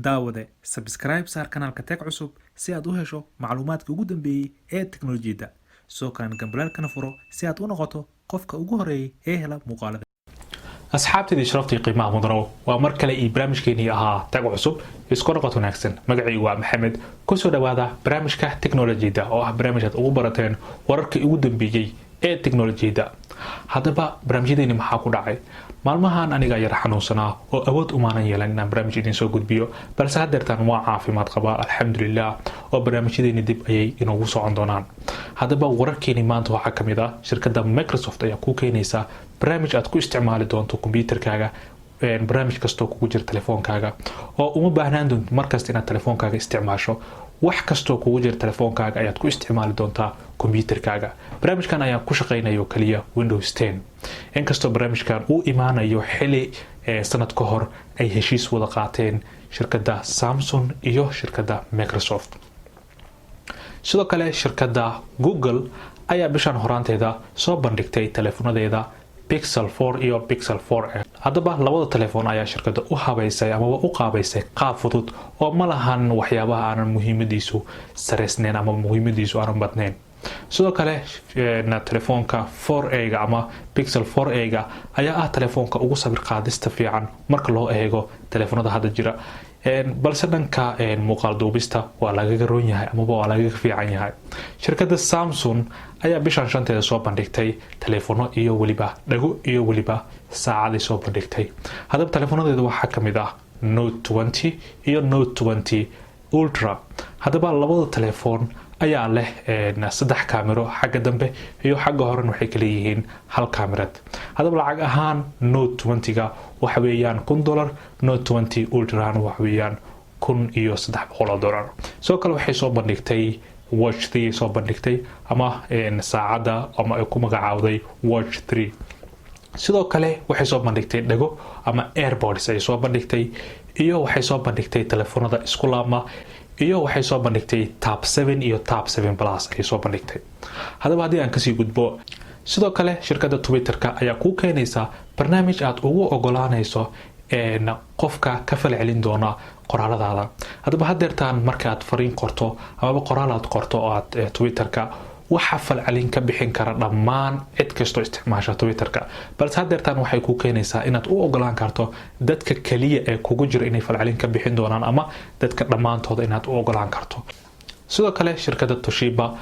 daawade subscribe saar kanaalka tech cusub si aad u hesho macluumaadka ugu dambeeyay ee teknolojiyadda soo kan gambalaalkana furo si aad u noqoto qofka ugu horeeyay ee hela muuqaalada asxaabtayda sharaftii qiimaha mudano waa mar kale ii barnaamijkeeni ahaa tag cusub isku noqoto wanaagsan magacaygu waa maxamed ku soo dhawaada barnaamijka teknolojiyadda oo ah barnaamij aad ugu barateen wararkii ugu dambeeyay ee teknolojiyadda haddaba barnaamijyadeeni maxaa ku dhacay maalmahan aniga yar xanuunsanaa oo awood u maanan yeelan inaan barnaamij idin soo gudbiyo balse haddeertaan waa caafimaad qabaa alxamdulilah oo barnaamijyadeeni dib ayay inoogu socon doonaan haddaba wararkeeni maanta waxaa ka mid ah shirkadda Microsoft ayaa ku keenaysa barnaamij aad ku isticmaali doonto kombiyuutarkaaga barnaamij kastoo kugu jira telefoonkaaga oo uma baahnaan doonto markasta inaad telefoonkaaga isticmaasho wax kastoo kugu jira telefoonkaaga ayaad ku isticmaali doontaa kombiyuutarkaaga barnaamijkan ayaa ku shaqeynayo kaliya Windows 10 inkastoo barnaamijkan uu imaanayo xili sanad ka hor ay heshiis wada qaateen shirkadda Samsung iyo shirkadda Microsoft sidoo kale shirkadda Google ayaa bishan horaanteeda soo bandhigtay teleefoonadeeda Pixel 4 iyo Pixel 4a haddaba labada telefoon ayaa shirkadda u habaysay ama u qaabaysay qaab fudud oo ma lahan waxyaabaha aan muhiimadiisu sareysnayn ama muhiimadiisu aan badnayn sidoo kale telefoonka 4a ama Pixel 4a ayaa ah telefoonka ugu sawir qaadista fiican marka loo eego telefoonada hadda jira balse dhanka muuqaal duubista waa laga roon yahay ama waa laga fiican yahay shirkadda Samsung ayaa bishan shanteeda soo bandhigtay teleefoono iyo waliba dhago iyo waliba saacad soo bandhigtay hadaba telefoonadeedu waxaa kamid ah Note 20 iyo Note 20 Ultra hadaba labada telefoon ayaa leh saddex kaamiro xagga dambe iyo xagga hore waxay kala yihiin hal kaamirad hadaba lacag ahaan Note 20ga waxa weeyaan $1 Note 20 Ultra waxa weeyaan $1,300 soo kale waxay soo bandhigtay Watch 3 soo bandhigtay ama saacada ama ay ku magacaawday Watch 3 sidoo kale waxay soo bandhigtay dhago ama AirPods ay soo bandhigtay iyo waxay soo bandhigtay telefoonada isku laabma iyo waxay soo bandhigtay Tab 7 iyo Tab 7 Plus ay soo bandhigtay hadaba hadii aan kasii gudbo sidoo kale shirkadda Twitterka ayaa ku keenaysa barnaamij aad ugu ogolaanayso qofka ka falcelin doona qoraaladaada hadaba hadeertaan marka aad fariin qorto ama qoraal aad qorto oo aad Twitterka waxa falcelin ka bixin kara dhammaan cid kastoo isticmaasha Twitterka balse hadeertaan waxay ku keenaysaa inaad u ogolaan karto dadka kaliya ee kugu jira inay falcelin ka bixin doonaan ama dadka dhamaantooda inaad u ogolaan karto sidoo kale shirkadda Toshiba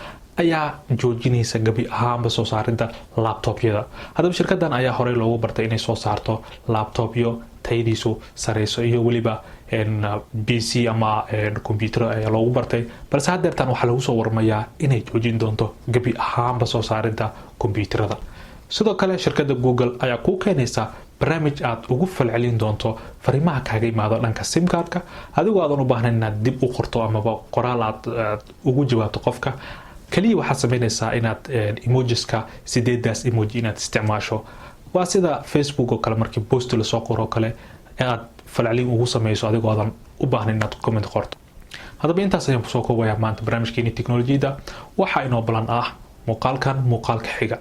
ayaa joojinaysa gabi ahaanba soo saaridda laptopyada hadaba shirkaddan ayaa horey loogu bartay inay soo saarto laptopyo tayadiisu sareyso iyo waliba PC ama computer ayaa loogu bartay balse hadeertaan waxaa lagu soo warmayaa inay joojin doonto gabi ahaanba soo saaridda computerada sidoo kale shirkadda Google ayaa ku keenaysa barnaamij aad ugu falcelin doonto fariimaha kaaga imaado dhanka SIM cardka adigoo aadan u baahnayn inaad dib u qorto ama qoraal aad ugu jawaabto qofka kaliya waxaad sameynaysaa inaad emojiska 8daas emoji inaad isticmaasho waa sida Facebook oo kale markii post la soo qoro kale aad falcelin ugu sameyso adigoo aadan u baahnayn inaad comment qorto hadaba intaas ayaan kusoo koobayaa maanta barnaamijkeeni teknolojiyadda waxa inoo balan ah muuqaalkan muuqaalka xiga